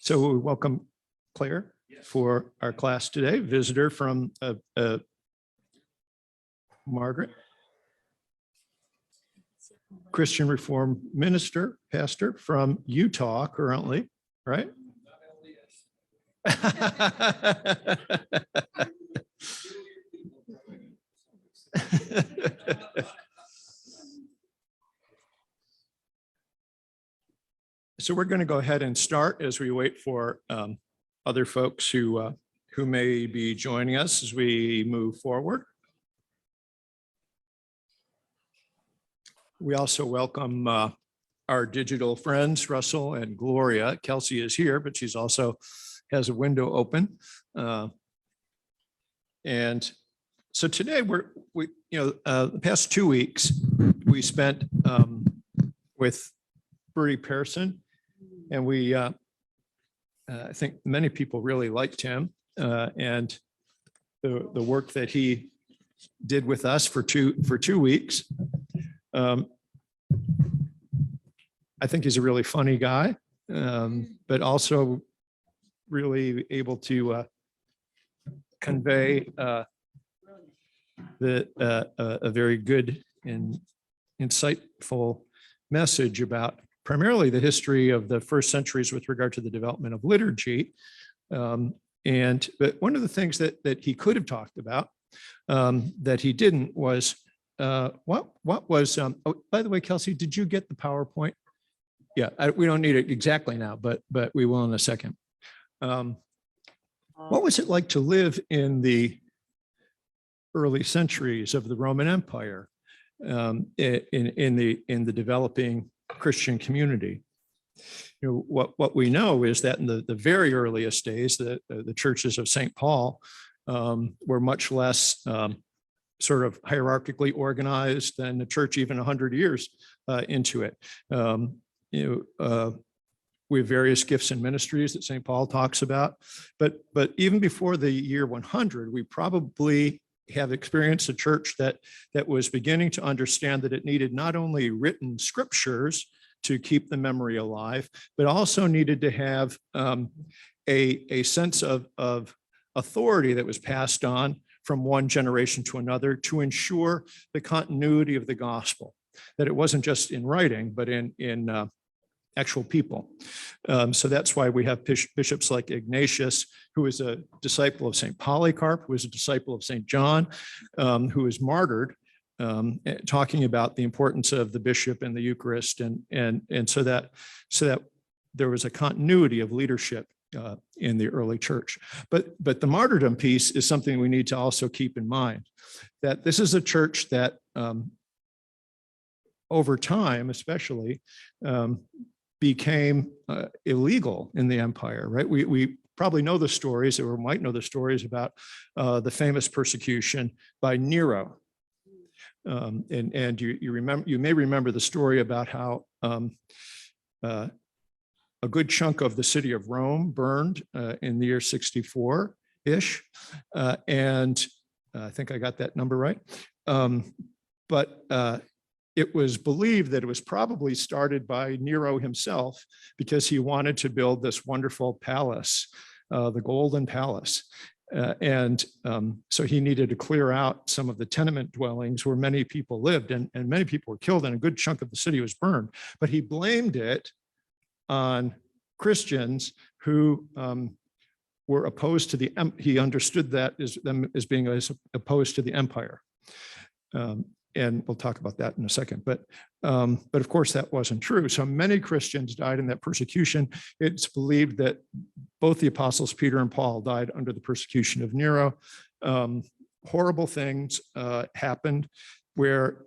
So we welcome Claire for our class today, visitor from Margaret, Christian Reformed minister, pastor from Utah currently, right? So we're going to go ahead and start as we wait for other folks who may be joining us as we move forward. We also welcome our digital friends, Russell and Gloria. Kelsey is here, but she's also has a window open. And so today the past 2 weeks we spent with Bertie Pearson, and we I think many people really liked him and the work that he did with us for two weeks. I think he's a really funny guy, but also really able to convey a very good and insightful message about primarily the history of the first centuries with regard to the development of liturgy. But one of the things that he could have talked about that he didn't was what was, oh, by the way, Kelsey, did you get the PowerPoint? Yeah, we don't need it exactly now, but we will in a second. What was it like to live in the early centuries of the Roman Empire in the developing Christian community? You know, what we know is that in the very earliest days, the churches of St. Paul were much less sort of hierarchically organized than the church even 100 years into it. We have various gifts and ministries that St. Paul talks about, but even before the year 100, we probably have experienced a church that was beginning to understand that it needed not only written scriptures to keep the memory alive, but also needed to have a sense of authority that was passed on from one generation to another to ensure the continuity of the gospel, that it wasn't just in writing, but in actual people. So that's why we have bishops like Ignatius, who is a disciple of St. Polycarp, who is a disciple of St. John, who is martyred, talking about the importance of the bishop and the Eucharist, and so that there was a continuity of leadership in the early church. But the martyrdom piece is something we need to also keep in mind, that this is a church that over time, especially, became illegal in the empire, right? We probably know the stories, or might know the stories about the famous persecution by Nero. And you may remember the story about how a good chunk of the city of Rome burned in the year 64-ish. And I think I got that number right. But it was believed that it was probably started by Nero himself because he wanted to build this wonderful palace, the Golden Palace. So he needed to clear out some of the tenement dwellings where many people lived, and many people were killed, and a good chunk of the city was burned. But he blamed it on Christians who were opposed to he understood that as them as being opposed to the empire. And we'll talk about that in a second. But of course, that wasn't true. So many Christians died in that persecution. It's believed that both the apostles Peter and Paul died under the persecution of Nero. Horrible things happened where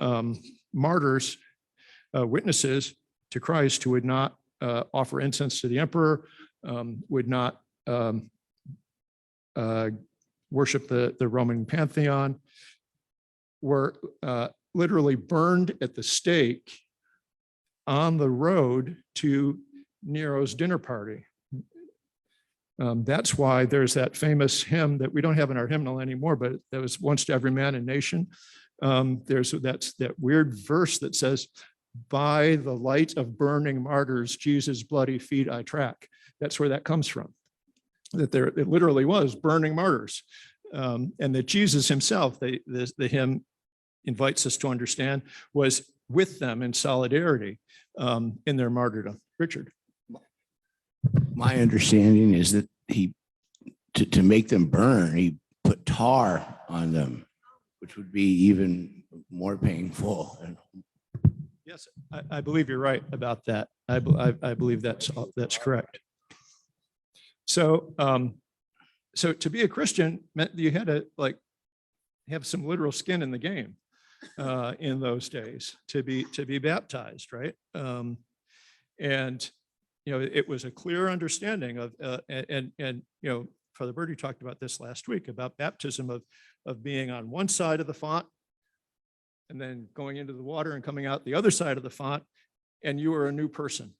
martyrs, witnesses to Christ who would not offer incense to the emperor, would not worship the Roman pantheon, were literally burned at the stake on the road to Nero's dinner party. That's why there's that famous hymn that we don't have in our hymnal anymore, but that was once to every man and nation. That's that weird verse that says, by the light of burning martyrs, Jesus' bloody feet I track. That's where that comes from. That there, it literally was burning martyrs. And that Jesus himself, the hymn invites us to understand, was with them in solidarity in their martyrdom. Richard. My understanding is that he, to make them burn, he put tar on them, which would be even more painful. Yes, I believe you're right about that. I believe that's correct. So, so to be a Christian meant you had to like have some literal skin in the game in those days to be baptized, right? And you know, it was a clear understanding of and you know, Father Birdie talked about this last week about baptism of being on one side of the font and then going into the water and coming out the other side of the font, and you were a new person.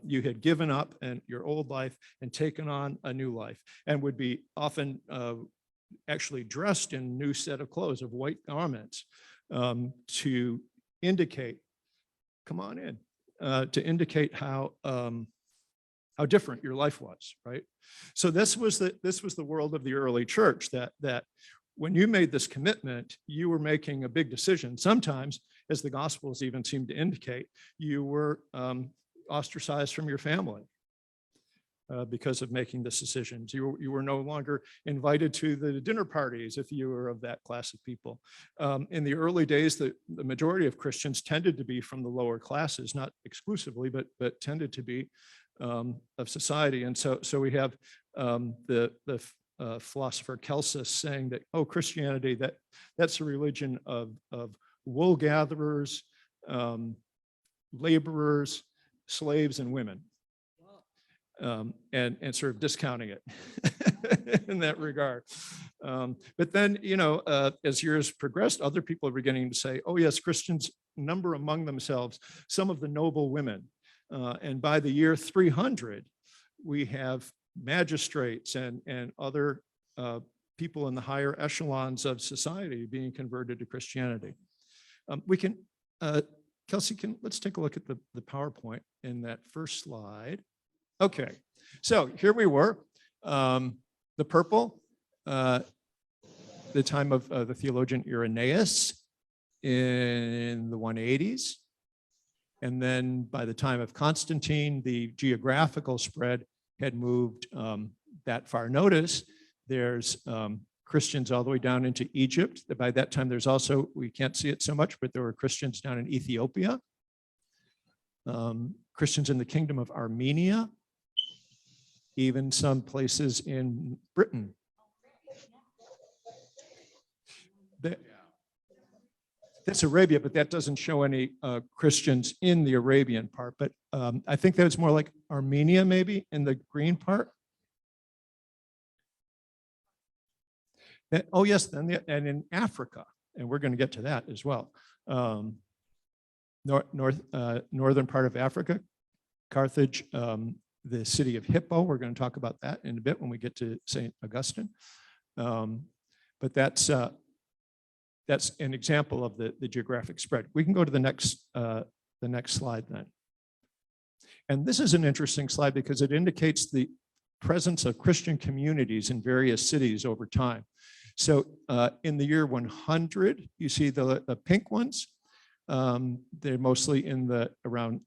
You had given up and your old life and taken on a new life, and would be often actually dressed in a new set of clothes, of white garments, to indicate, come on in, to indicate how different your life was, right? So this was the world of the early church, that when you made this commitment, you were making a big decision. Sometimes, as the Gospels even seem to indicate, you were ostracized from your family because of making this decision. You were no longer invited to the dinner parties if you were of that class of people. In the early days, the majority of Christians tended to be from the lower classes, not exclusively, but tended to be of society. And so we have the philosopher Celsus saying that, oh, Christianity, that's a religion of wool gatherers, laborers, slaves, and women, and sort of discounting it in that regard. But then, you know, as years progressed, other people are beginning to say, oh yes, Christians number among themselves some of the noble women. And by the year 300, we have magistrates and other people in the higher echelons of society being converted to Christianity. We can, Kelsey, let's take a look at the PowerPoint in that first slide. Okay, so here we were, the purple, the time of the theologian Irenaeus in the 180s. And then by the time of Constantine, the geographical spread had moved that far. Notice there's Christians all the way down into Egypt. By that time, there's also, we can't see it so much, but there were Christians down in Ethiopia, Christians in the kingdom of Armenia, even some places in Britain. That's Arabia, but that doesn't show any Christians in the Arabian part. But I think that's more like Armenia, maybe, in the green part. Oh, yes, and in Africa, and we're going to get to that as well. Northern part of Africa, Carthage, the city of Hippo. We're going to talk about that in a bit when we get to St. Augustine. But that's an example of the geographic spread. We can go to the next slide then. And this is an interesting slide because it indicates the presence of Christian communities in various cities over time. So in the year 100, you see the pink ones. They're mostly in around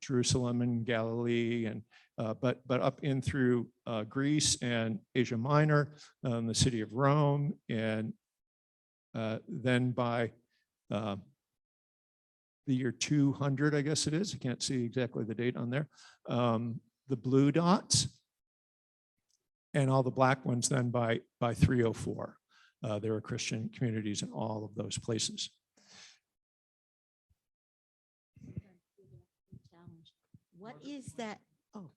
Jerusalem and Galilee, and but up in through Greece and Asia Minor, the city of Rome, and then by the year 200, I guess it is. I can't see exactly the date on there. The blue dots, and all the black ones then by 304. There are Christian communities in all of those places. What is that? Oh,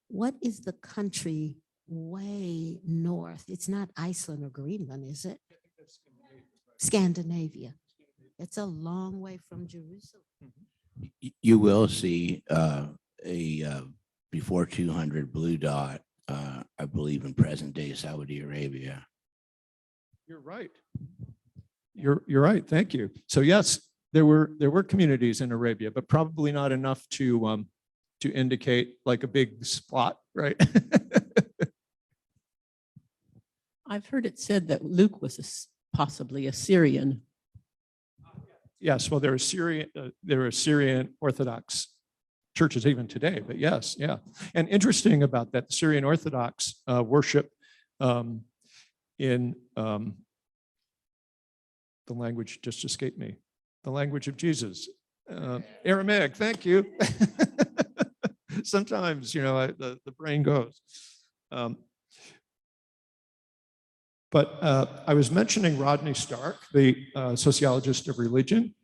what is the country way north? It's not Iceland or Greenland, is it? Scandinavia. It's a long way from Jerusalem. You will see a before 200 blue dot, I believe, in present day Saudi Arabia. You're right. You're right. Thank you. So yes, there were communities in Arabia, but probably not enough to indicate like a big spot, right? I've heard it said that Luke was possibly a Syrian. Yes, well, there are Syrian Orthodox churches even today, but yes, yeah. And interesting about that, the Syrian Orthodox worship in the language just escaped me, the language of Jesus, Aramaic. Thank you. Sometimes, the brain goes. But I was mentioning Rodney Stark, the sociologist of religion,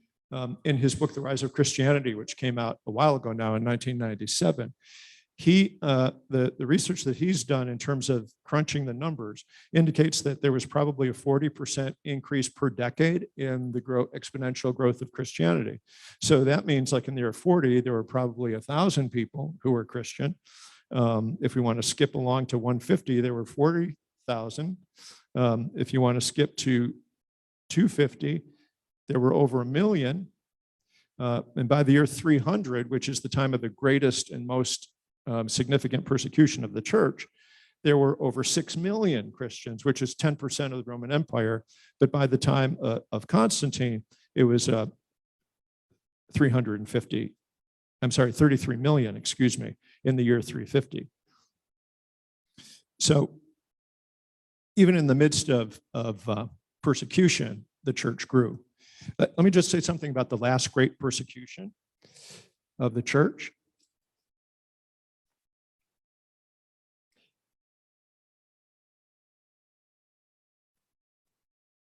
in his book, The Rise of Christianity, which came out a while ago now in 1997. The research that he's done in terms of crunching the numbers indicates that there was probably a 40% increase per decade in the exponential growth of Christianity. So that means like in the year 40, there were probably 1,000 people who were Christian. If we want to skip along to 150, there were 40,000. If you want to skip to 250, there were over 1 million. And by the year 300, which is the time of the greatest and most significant persecution of the church, there were over 6 million Christians, which is 10% of the Roman Empire. But by the time of Constantine, it was 33 million, excuse me, in the year 350. So even in the midst of persecution, the church grew. Let me just say something about the last great persecution of the church.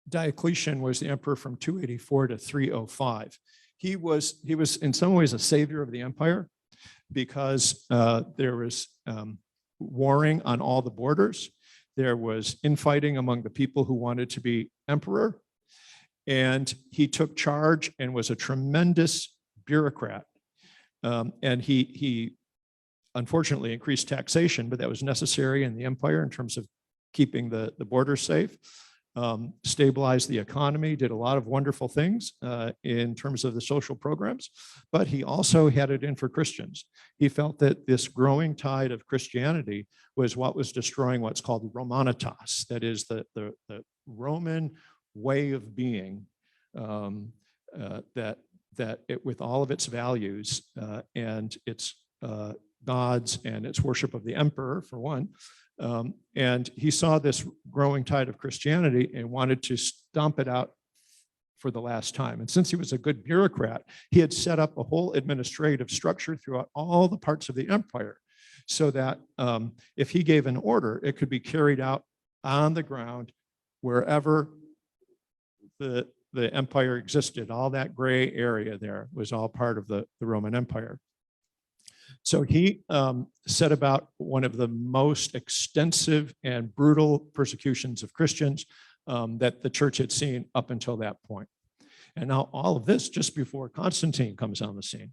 Diocletian was the emperor from 284 to 305. He was in some ways a savior of the empire because there was warring on all the borders. There was infighting among the people who wanted to be emperor. And he took charge and was a tremendous bureaucrat. And he unfortunately increased taxation, but that was necessary in the empire in terms of keeping the border safe, stabilized the economy, did a lot of wonderful things in terms of the social programs, but he also had it in for Christians. He felt that this growing tide of Christianity was what was destroying what's called Romanitas, that is the Roman way of being, that it, with all of its values and its gods and its worship of the emperor, for one, and he saw this growing tide of Christianity and wanted to stomp it out for the last time. And since he was a good bureaucrat, he had set up a whole administrative structure throughout all the parts of the empire so that if he gave an order, it could be carried out on the ground wherever the empire existed. All that gray area there was all part of the Roman Empire. So he set about one of the most extensive and brutal persecutions of Christians that the church had seen up until that point. And now all of this just before Constantine comes on the scene.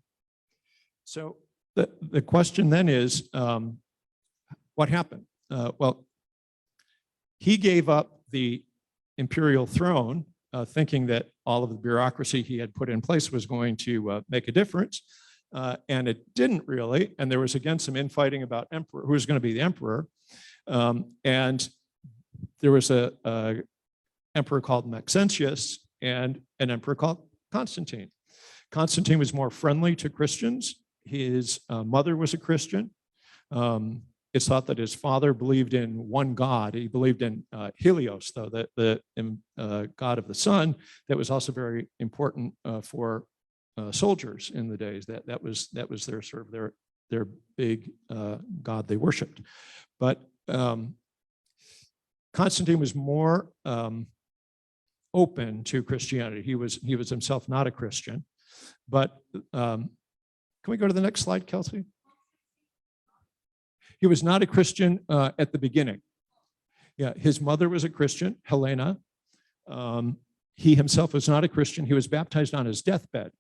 So the question then is, what happened? Well, he gave up the imperial throne, thinking that all of the bureaucracy he had put in place was going to make a difference. And it didn't really. And there was again some infighting about emperor, who was going to be the emperor. And there was a emperor called Maxentius and an emperor called Constantine. Constantine was more friendly to Christians. His mother was a Christian. It's thought that his father believed in one God. He believed in Helios, though, the god of the sun. That was also very important for soldiers in the days. That was their sort of their big god they worshipped. But Constantine was more open to Christianity. He was himself not a Christian. But can we go to the next slide, Kelsey? He was not a Christian at the beginning. Yeah, his mother was a Christian, Helena. He himself was not a Christian. He was baptized on his deathbed.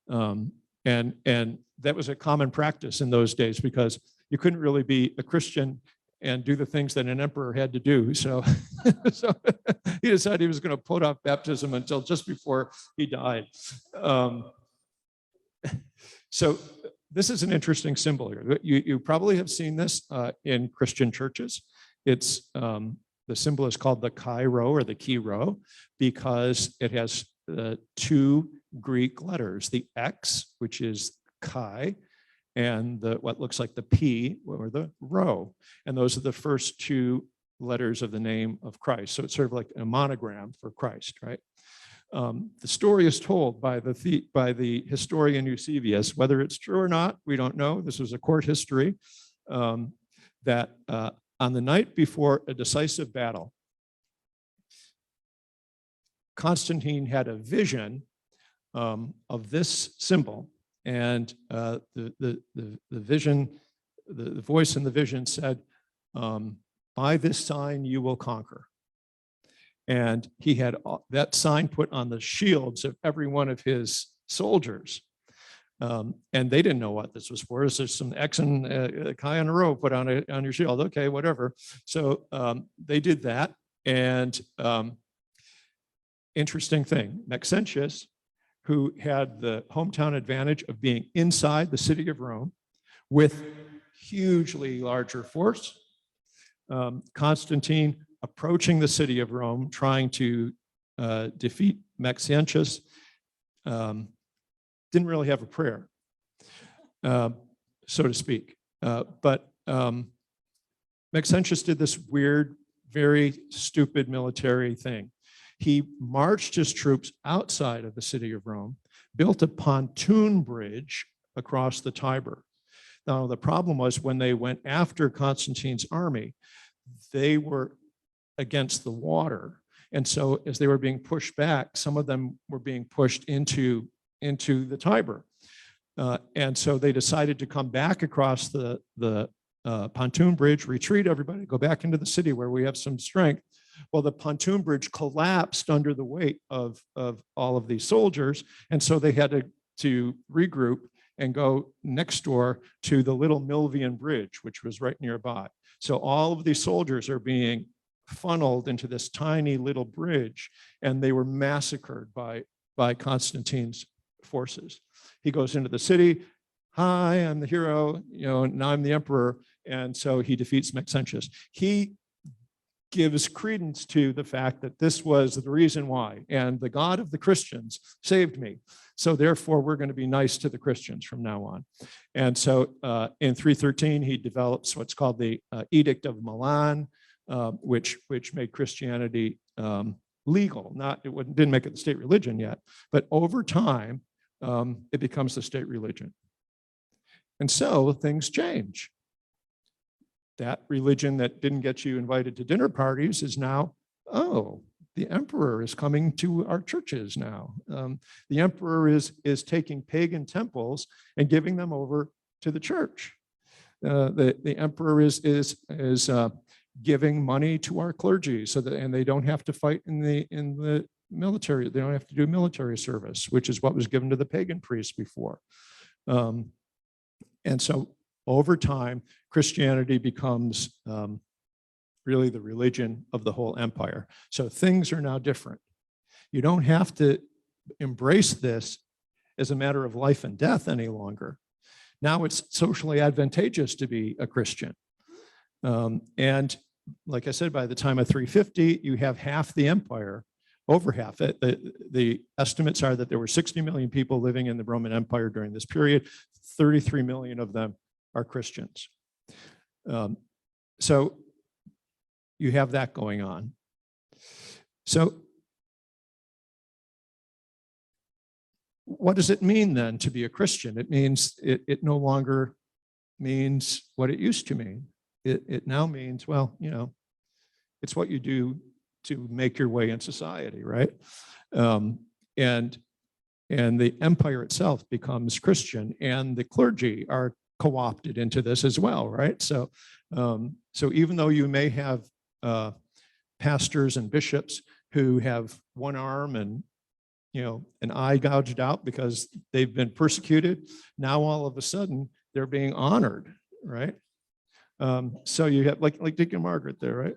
And that was a common practice in those days because you couldn't really be a Christian and do the things that an emperor had to do. So, so he decided he was going to put off baptism until just before he died. So this is an interesting symbol here. You probably have seen this in Christian churches. It's the symbol is called the chi rho or the chi rho because it has two Greek letters, the X, which is chi, and what looks like the P or the rho. And those are the first two letters of the name of Christ. So it's sort of like a monogram for Christ, right? The story is told by the historian Eusebius. Whether it's true or not, we don't know. This was a court history that on the night before a decisive battle, Constantine had a vision of this symbol, and the vision, the voice in the vision said, "By this sign you will conquer." And he had that sign put on the shields of every one of his soldiers. And they didn't know what this was for. Is there some X and chi on a row put on your shield? Okay, whatever. So they did that. And interesting thing, Maxentius, who had the hometown advantage of being inside the city of Rome with hugely larger force, Constantine approaching the city of Rome, trying to defeat Maxentius, didn't really have a prayer, so to speak. But Maxentius did this weird, very stupid military thing. He marched his troops outside of the city of Rome, built a pontoon bridge across the Tiber. Now, the problem was when they went after Constantine's army, they were against the water. And so as they were being pushed back, some of them were being pushed into the Tiber. And so they decided to come back across the pontoon bridge, retreat everybody, go back into the city where we have some strength. Well, the pontoon bridge collapsed under the weight of all of these soldiers. And so they had to regroup and go next door to the little Milvian Bridge, which was right nearby. So all of these soldiers are being funneled into this tiny little bridge, and they were massacred by Constantine's forces. He goes into the city. Hi, I'm the hero. Now I'm the emperor. And so he defeats Maxentius. He gives credence to the fact that this was the reason why, and the God of the Christians saved me. So therefore, we're going to be nice to the Christians from now on. And so in 313, he develops what's called the Edict of Milan, which made Christianity legal. It didn't make it the state religion yet, but over time, it becomes the state religion. And so things change. That religion that didn't get you invited to dinner parties is now, oh, the emperor is coming to our churches now. The emperor is taking pagan temples and giving them over to the church. The emperor is giving money to our clergy and they don't have to fight in the military. They don't have to do military service, which is what was given to the pagan priests before. And so over time, Christianity becomes really the religion of the whole empire. So things are now different. You don't have to embrace this as a matter of life and death any longer. Now it's socially advantageous to be a Christian. And like I said, by the time of 350, you have half the empire, over half it. The estimates are that there were 60 million people living in the Roman Empire during this period. 33 million of them are Christians. So you have that going on. So what does it mean then to be a Christian? It means it no longer means what it used to mean. It now means, well, it's what you do to make your way in society, right? And the empire itself becomes Christian, and the clergy are co-opted into this as well, right? So even though you may have pastors and bishops who have one arm and an eye gouged out because they've been persecuted, now all of a sudden they're being honored, right? So you have like Dick and Margaret there, right?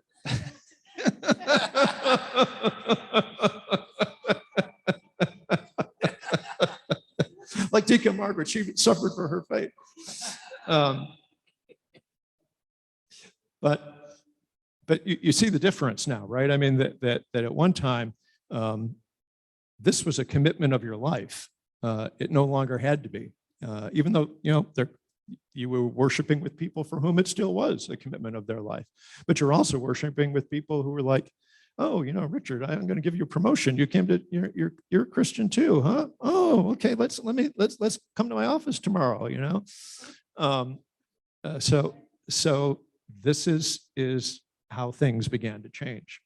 Like Dick and Margaret, she suffered for her faith. But you see the difference now, right? I mean, that at one time, this was a commitment of your life. It no longer had to be, even though, you were worshiping with people for whom it still was a commitment of their life. But you're also worshiping with people who were like, oh, Richard, I'm going to give you a promotion. You came to, you're a Christian too, huh? Oh, okay. Let's come to my office tomorrow. So this is how things began to change.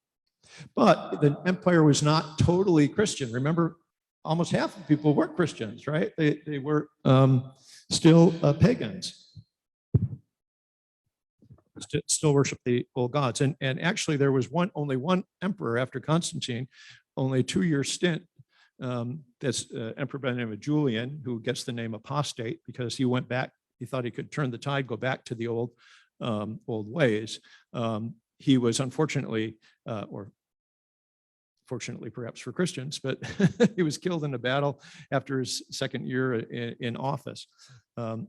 But the empire was not totally Christian. Remember, almost half of people weren't Christians, right? They were still pagans. Still worship the old gods. And actually there was only one emperor after Constantine, only a 2-year stint. That's emperor by the name of Julian, who gets the name apostate because he went back. He thought he could turn the tide, go back to the old ways. He was unfortunately, or fortunately perhaps for Christians, but he was killed in a battle after his second year in office.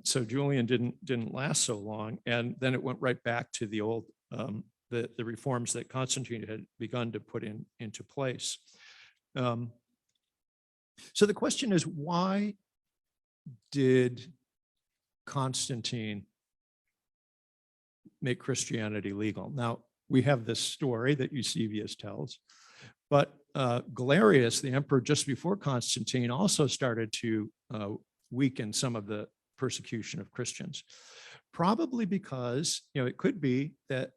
So Julian didn't last so long, and then it went right back to the old the reforms that Constantine had begun to put into place. So the question is, why did Constantine make Christianity legal? Now, we have this story that Eusebius tells, but Galerius, the emperor just before Constantine, also started to weaken some of the persecution of Christians, probably because, it could be that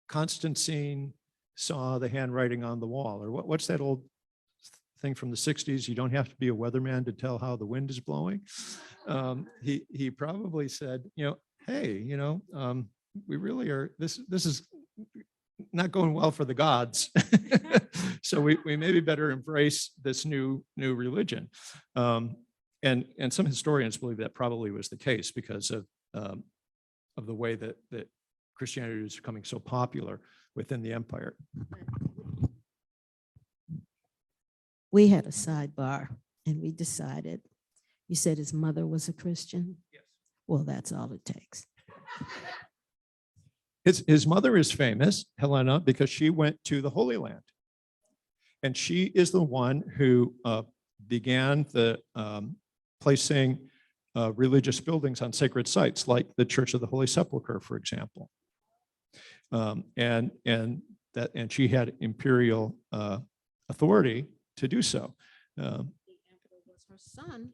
Constantine saw the handwriting on the wall, or what's that old thing from the 60s? You don't have to be a weatherman to tell how the wind is blowing. He probably said, hey, we really are, this is not going well for the gods. So we maybe better embrace this new religion. And some historians believe that probably was the case because of the way that Christianity was becoming so popular within the empire. We had a sidebar and we decided, you said his mother was a Christian? Yes. Well, that's all it takes. His mother is famous, Helena, because she went to the Holy Land. And she is the one who began the placing religious buildings on sacred sites, like the Church of the Holy Sepulchre, for example. And she had imperial authority to do so. The emperor was her son.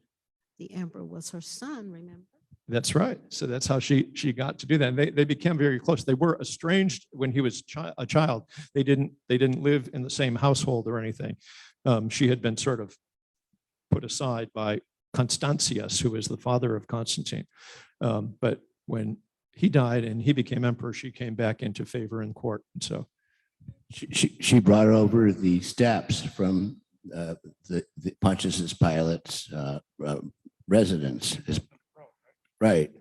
The emperor was her son, remember? That's right. So that's how she got to do that. And they became very close. They were estranged when he was a child. They didn't live in the same household or anything. She had been sort of put aside by Constantius, who was the father of Constantine. But when he died and he became emperor, she came back into favor in court. And so she brought over the steps from the Pontius Pilate's residence. Right.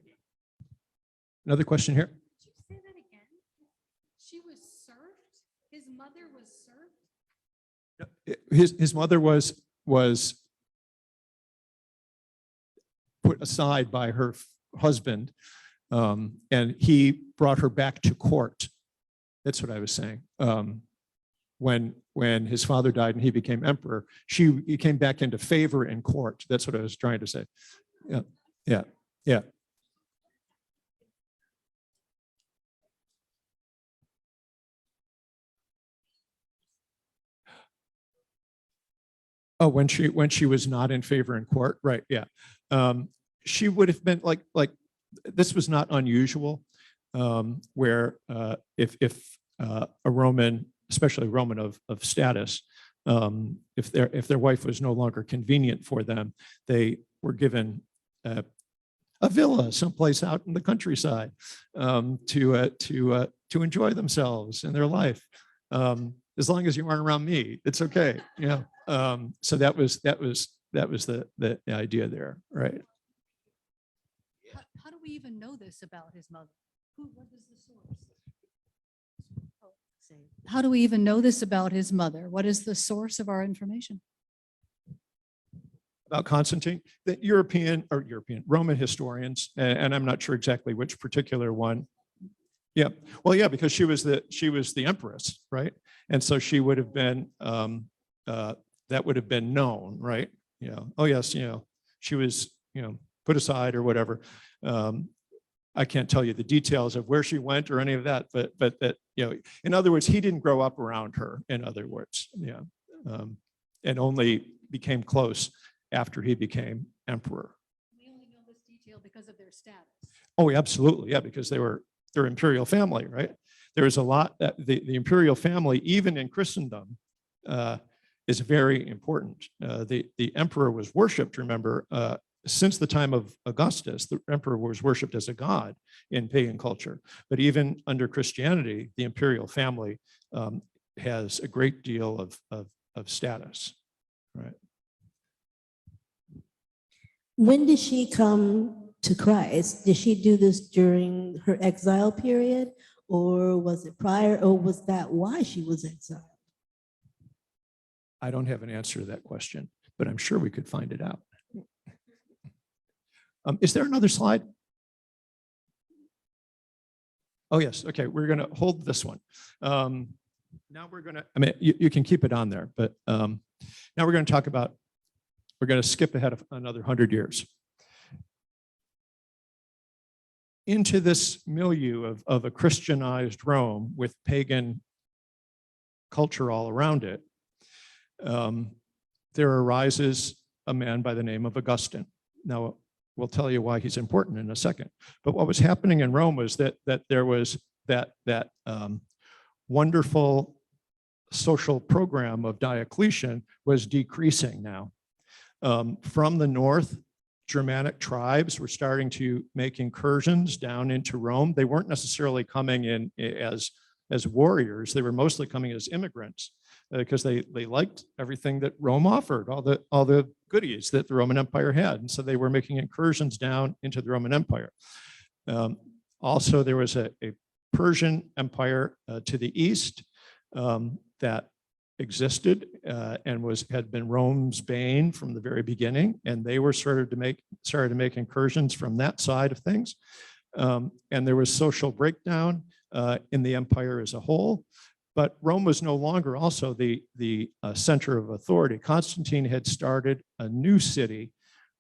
Another question here. Could you say that again? She was served? His mother was served? His mother was put aside by her husband, and he brought her back to court. That's what I was saying. When his father died and he became emperor, he came back into favor in court. That's what I was trying to say. Yeah. Oh, when she was not in favor in court, right? Yeah, she would have been like this was not unusual, where if a Roman, especially a Roman of status, if their wife was no longer convenient for them, they were given a villa someplace out in the countryside to enjoy themselves in their life. As long as you aren't around me, it's okay. So that was the idea there, right? How do we even know this about his mother? What is the source? Say, How do we even know this about his mother? What is the source of our information? About Constantine, the European Roman historians, and I'm not sure exactly which particular one. Yeah, well, yeah, because she was the empress, right? And so she would have been that would have been known, right? Oh yes, she was put aside or whatever. I can't tell you the details of where she went or any of that, but that in other words, he didn't grow up around her. In other words, and only became close after he became emperor. We only know this detail because of their status. Oh, absolutely. Yeah, because they're imperial family, right? There is a lot that the imperial family, even in Christendom, is very important. The emperor was worshipped, remember, since the time of Augustus, the emperor was worshipped as a god in pagan culture. But even under Christianity, the imperial family has a great deal of status, right? When did she come to Christ? Did she do this during her exile period, or was it prior, or was that why she was exiled? I don't have an answer to that question, but I'm sure we could find it out. Is there another slide? Oh, yes. Okay, we're going to hold this one. Now we're going to, you can keep it on there, but now we're going to talk about, we're going to skip ahead of another 100 years. Into this milieu of a Christianized Rome with pagan culture all around it, there arises a man by the name of Augustine. Now, we'll tell you why he's important in a second. But what was happening in Rome was that there was that wonderful social program of Diocletian was decreasing now. From the north, Germanic tribes were starting to make incursions down into Rome. They weren't necessarily coming in as warriors. They were mostly coming as immigrants because they liked everything that Rome offered, all the goodies that the Roman Empire had. And so they were making incursions down into the Roman Empire. Also, there was a Persian Empire to the east that existed and had been Rome's bane from the very beginning, and they were started to make incursions from that side of things. And there was social breakdown in the empire as a whole, but Rome was no longer also the center of authority. Constantine had started a new city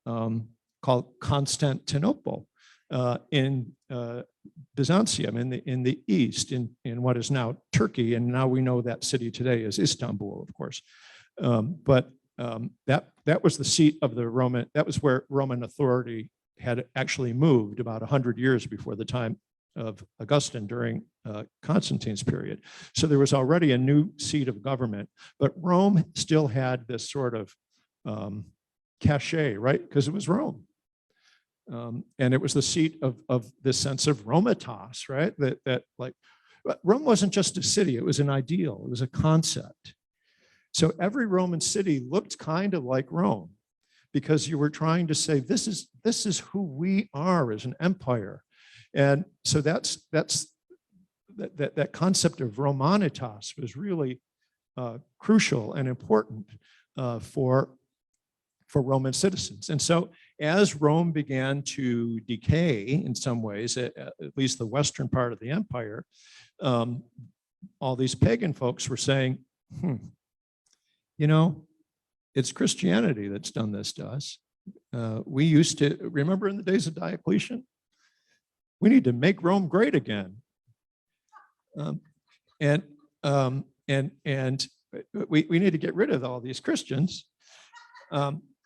called Constantinople in Byzantium in the east, in what is now Turkey, and now we know that city today is Istanbul, of course. But that was the seat of the Roman. That was where Roman authority had actually moved about 100 years before the time of Augustine during Constantine's period. So there was already a new seat of government, but Rome still had this sort of cachet, right? Because it was Rome. And it was the seat of this sense of Romatas, right? That like, Rome wasn't just a city, it was an ideal, it was a concept. So every Roman city looked kind of like Rome because you were trying to say, this is who we are as an empire. And so that concept of Romanitas was really crucial and important for Roman citizens. And so as Rome began to decay in some ways, at least the western part of the empire, all these pagan folks were saying, it's Christianity that's done this to us. We used to, remember in the days of Diocletian? We need to make Rome great again. And we need to get rid of all these Christians.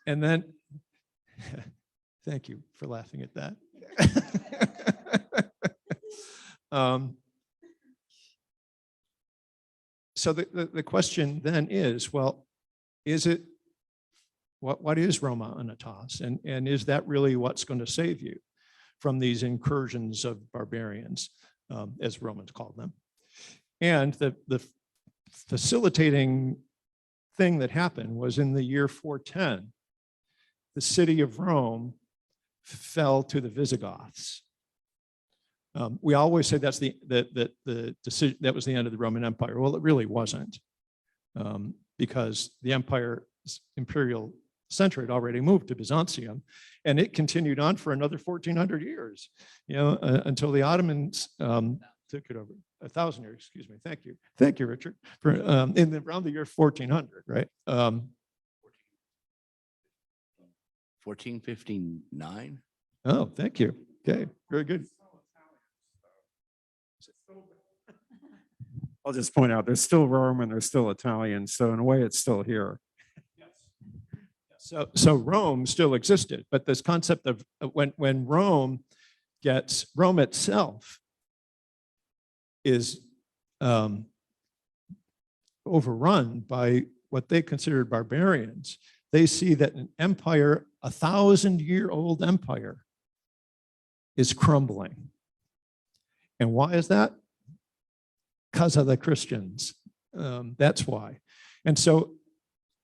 And then, thank you for laughing at that. So the question then is, well, is it, what is Romanitas? And is that really what's going to save you from these incursions of barbarians, as Romans called them? And the facilitating thing that happened was in the year 410, the city of Rome fell to the Visigoths. We always say that's the decision, that was the end of the Roman Empire. Well, it really wasn't, because the empire's imperial center had already moved to Byzantium, and it continued on for another 1400 years, until the Ottomans took it over. 1,000 years, excuse me. Thank you, Richard. For around the year 1400, right? 1459. Oh, thank you. Okay, very good. I'll just point out, there's still Roman, there's still Italian, so in a way, it's still here. So Rome still existed, but this concept of when Rome itself is overrun by what they considered barbarians, they see that an empire, 1,000-year-old empire, is crumbling. And why is that? Because of the Christians. That's why. And so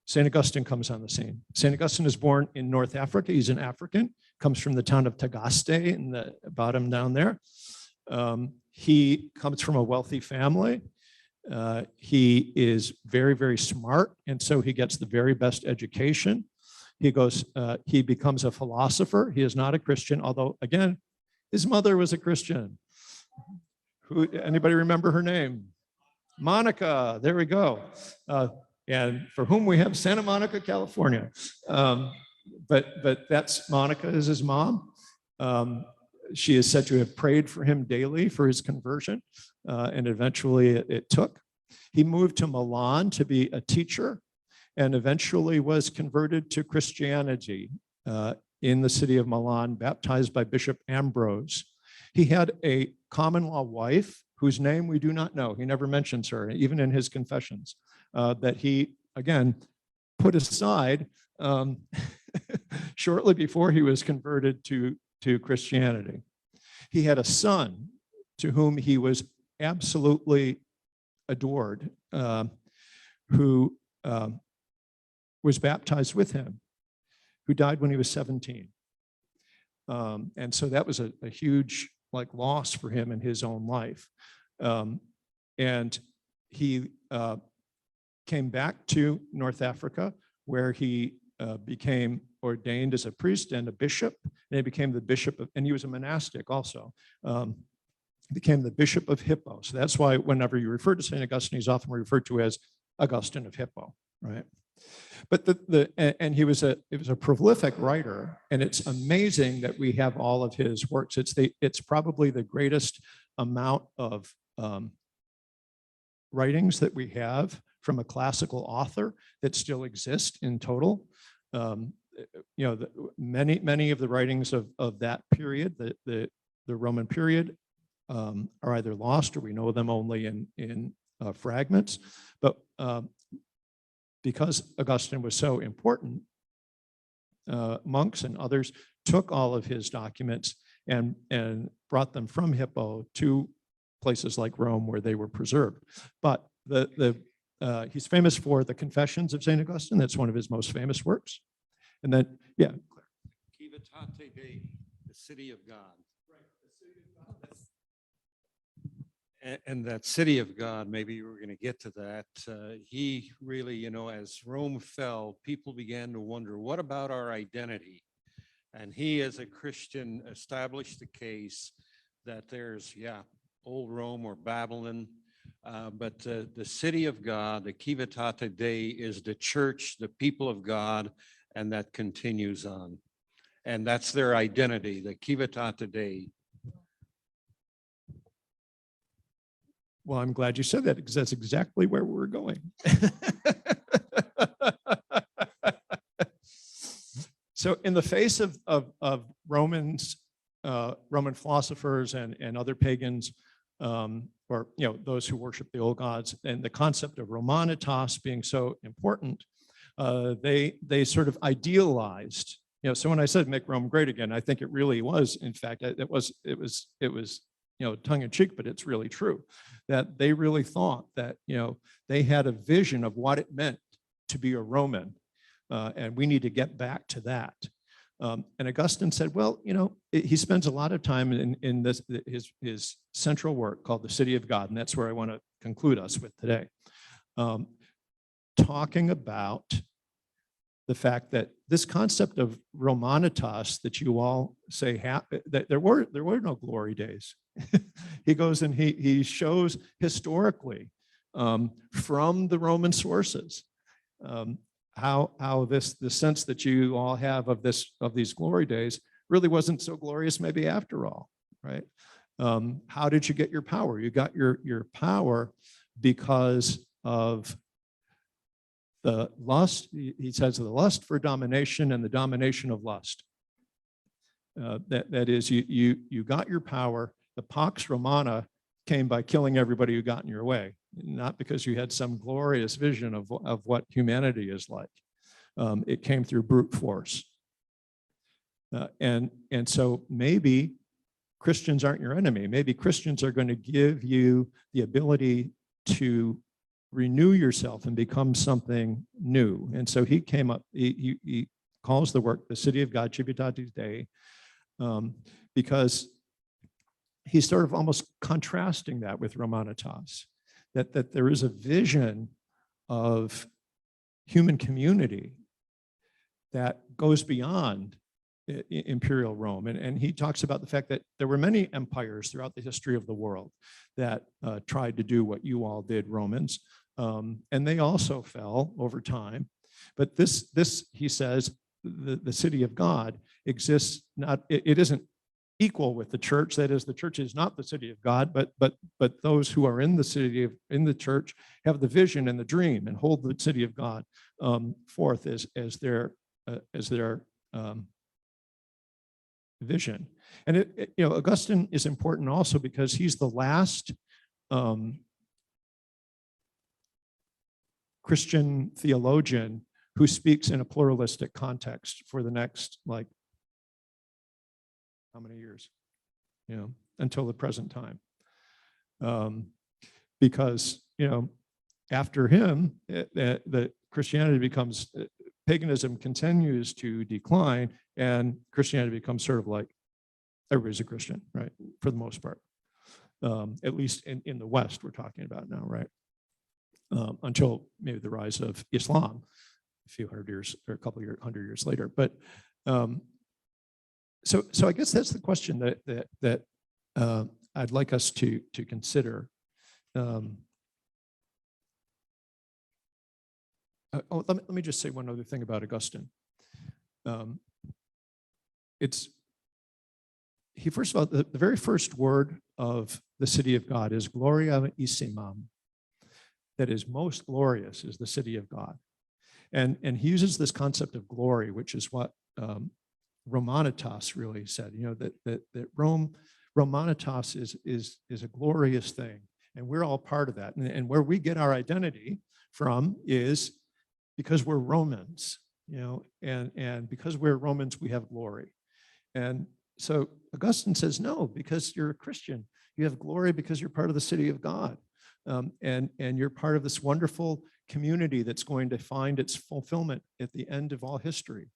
St. Augustine comes on the scene. St. Augustine is born in North Africa. He's an African, comes from the town of Tagaste in the bottom down there. He comes from a wealthy family. He is very, very smart. And so he gets the very best education. He becomes a philosopher. He is not a Christian, although again, his mother was a Christian. Anybody remember her name? Monica, there we go. And for whom we have Santa Monica, California. But that's Monica is his mom. She is said to have prayed for him daily for his conversion, and eventually it took. He moved to Milan to be a teacher and eventually was converted to Christianity in the city of Milan, baptized by Bishop Ambrose. He had a common law wife whose name we do not know. He never mentions her, even in his confessions, that he, again, put aside shortly before he was converted to Christianity. He had a son to whom he was absolutely adored, who was baptized with him, who died when he was 17. And so that was a huge loss for him in his own life. And he came back to North Africa, where he became ordained as a priest and a bishop, and he became the bishop of, and he was a monastic also, became the Bishop of Hippo. So that's why whenever you refer to St. Augustine, he's often referred to as Augustine of Hippo, right? But he was a prolific writer, and it's amazing that we have all of his works. It's probably the greatest amount of writings that we have from a classical author that still exist in total. Many of the writings of that period, the Roman period, are either lost or we know them only in fragments. But because Augustine was so important, monks and others took all of his documents and brought them from Hippo to places like Rome, where they were preserved. But he's famous for the Confessions of St. Augustine. That's one of his most famous works. And then, yeah. Civitate Dei, the city of God. And that city of God, maybe we're going to get to that. He really, as Rome fell, people began to wonder, what about our identity? And he, as a Christian, established the case that there's, old Rome or Babylon, but the city of God, the Civitate Dei, is the church, the people of God, and that continues on. And that's their identity, the Civitate Dei. Well, I'm glad you said that, because that's exactly where we're going. So in the face of Romans, Roman philosophers and other pagans, or those who worship the old gods, and the concept of Romanitas being so important, they sort of idealized. So when I said make Rome great again, I think it really was. In fact, it was tongue in cheek, but it's really true that they really thought that they had a vision of what it meant to be a Roman, and we need to get back to that. And Augustine said, well, he spends a lot of time in this, his central work called The City of God, and that's where I want to conclude us with today, talking about the fact that this concept of Romanitas that you all say that there were no glory days. He goes and he shows historically from the Roman sources how the sense that you all have of these glory days really wasn't so glorious maybe after all, right? How did you get your power? You got your power because of the lust, he says, the lust for domination and the domination of lust. That is, you got your power. The Pax Romana came by killing everybody who got in your way, not because you had some glorious vision of what humanity is like. It came through brute force. And so maybe Christians aren't your enemy. Maybe Christians are going to give you the ability to renew yourself and become something new. And so he came up, he calls the work The City of God, Civitatis Dei, because he's sort of almost contrasting that with Romanitas, that there is a vision of human community that goes beyond imperial Rome. And he talks about the fact that there were many empires throughout the history of the world that tried to do what you all did, Romans, and they also fell over time. But this he says, the city of God exists not, it isn't equal with the church. That is, the church is not the city of God, but those who are in the church have the vision and the dream and hold the city of God forth as their vision. And Augustine is important also because he's the last Christian theologian who speaks in a pluralistic context for the next, like, how many years, until the present time. Because, after him, the Christianity becomes, paganism continues to decline, and Christianity becomes sort of like, everybody's a Christian, right? For the most part, at least in the West, we're talking about now, right? Until maybe the rise of Islam a few hundred years or a couple of 100 years later. But so I guess that's the question that I'd like us to consider. Let me just say one other thing about Augustine. First of all, the very first word of the city of God is gloriaissimam. That is, most glorious is the city of God. And he uses this concept of glory, which is what Romanitas really said, that Romanitas is a glorious thing, and we're all part of that. And where we get our identity from is because we're Romans, and because we're Romans, we have glory. And so Augustine says, no, because you're a Christian, you have glory because you're part of the city of God. And you're part of this wonderful community that's going to find its fulfillment at the end of all history.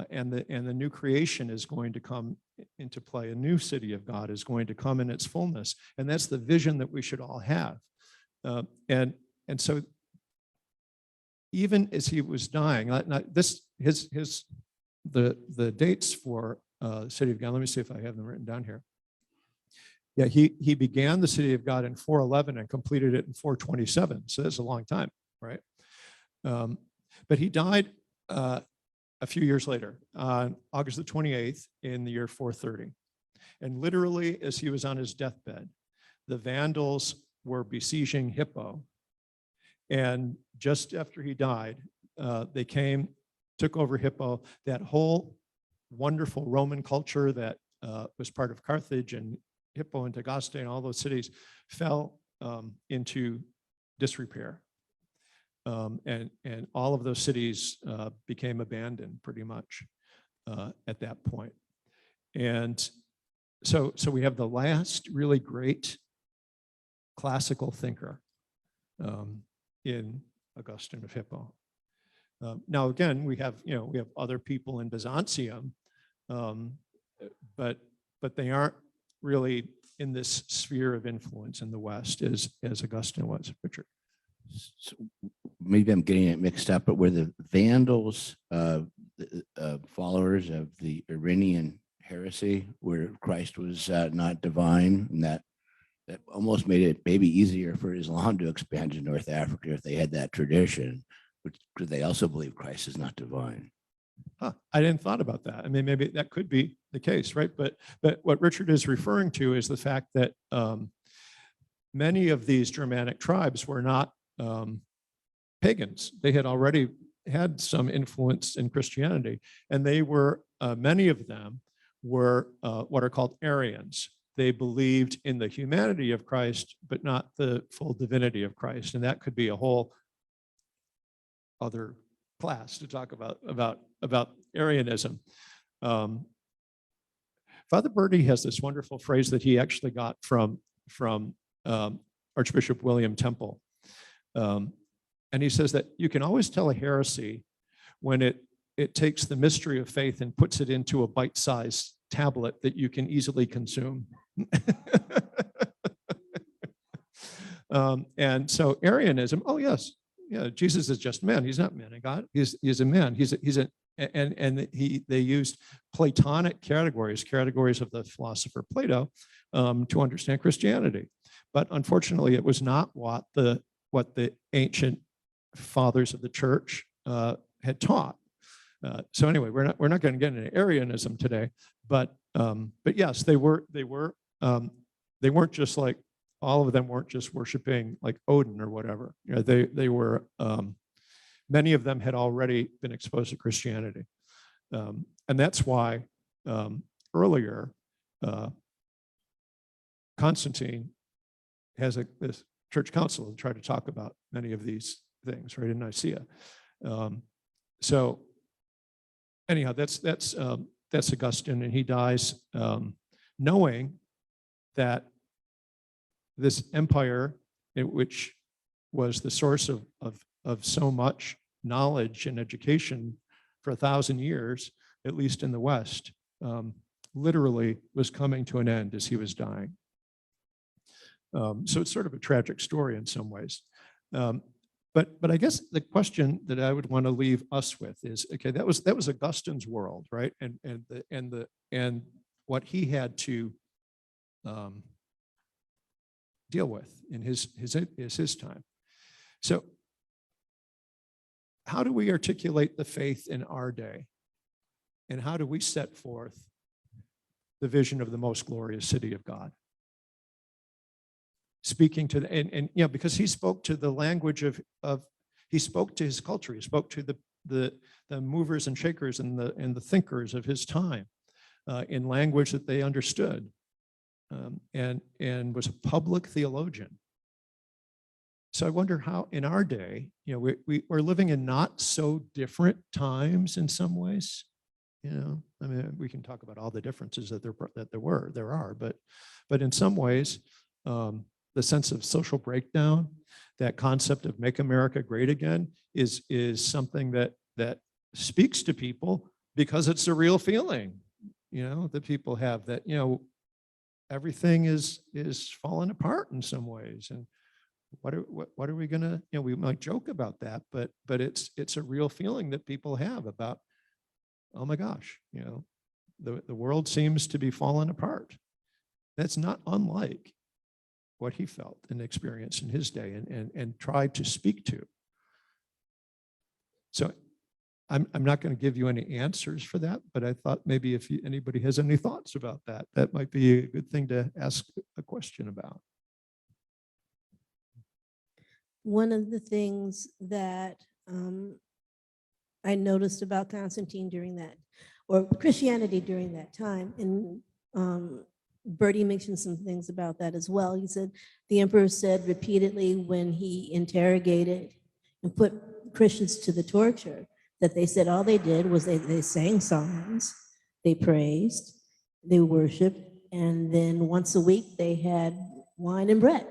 And the new creation is going to come into play. A new city of God is going to come in its fullness. And that's the vision that we should all have. And so even as he was dying, the dates for City of God, let me see if I have them written down here. Yeah, he began the City of God in 411 and completed it in 427. So that's a long time, right? But he died a few years later, on August the 28th in the year 430. And literally, as he was on his deathbed, the Vandals were besieging Hippo. And just after he died, they came, took over Hippo. That whole wonderful Roman culture that was part of Carthage and Hippo and Tagaste and all those cities fell into disrepair. And all of those cities became abandoned pretty much at that point. And so we have the last really great classical thinker in Augustine of Hippo. Now again, we have other people in Byzantium um, but they aren't really in this sphere of influence in the West as Augustine was. Richard. So maybe I'm getting it mixed up, but were the Vandals followers of the Arinian heresy, where Christ was not divine, and that almost made it maybe easier for Islam to expand to North Africa if they had that tradition, but could they also believe Christ is not divine? Huh, I didn't thought about that. I mean, maybe that could be the case, right? But what Richard is referring to is the fact that many of these Germanic tribes were not pagans. They had already had some influence in Christianity, and they were, many of them were what are called Arians. They believed in the humanity of Christ, but not the full divinity of Christ. And that could be a whole other class to talk about Arianism. Father Bertie has this wonderful phrase that he actually got from Archbishop William Temple. And he says that you can always tell a heresy when it takes the mystery of faith and puts it into a bite-sized tablet that you can easily consume. And so Arianism, oh yes, yeah, Jesus is just man. He's not man and God. He's a man. They used Platonic categories of the philosopher Plato to understand Christianity. But unfortunately, it was not what the ancient fathers of the church had taught. So anyway, we're not going to get into Arianism today, but yes, they weren't just like, all of them weren't just worshiping like Odin or whatever. You know, they were, many of them had already been exposed to Christianity. And that's why earlier, Constantine has this church council to try to talk about many of these things, right, in Nicaea. So anyhow, that's Augustine, and he dies knowing that this empire, which was the source of so much knowledge and education for 1,000 years, at least in the West, literally was coming to an end as he was dying. So it's sort of a tragic story in some ways. But I guess the question that I would want to leave us with is, okay, that was Augustine's world, right? And what he had to deal with in his time. So how do we articulate the faith in our day? And how do we set forth the vision of the most glorious city of God? Speaking to and you know, because he spoke to the language of he spoke to his culture, he spoke to the movers and shakers and the thinkers of his time in language that they understood, and was a public theologian. So I wonder how in our day, you know, we're living in not so different times in some ways. You know, I mean, we can talk about all the differences that there are, but in some ways, the sense of social breakdown, that concept of make America great again, is something that speaks to people because it's a real feeling, you know, that people have, that, you know, everything is falling apart in some ways. And what are we gonna, you know, we might joke about that, but it's a real feeling that people have about, oh my gosh, you know, the world seems to be falling apart. That's not unlike what he felt and experienced in his day and tried to speak to. So I'm not going to give you any answers for that, but I thought maybe if anybody has any thoughts about that, that might be a good thing to ask a question about. One of the things that I noticed about Constantine during that, or Christianity during that time, and Bertie mentioned some things about that as well. He said the emperor said repeatedly when he interrogated and put Christians to the torture, that they said all they did was they sang songs, they praised, they worshiped, and then once a week they had wine and bread.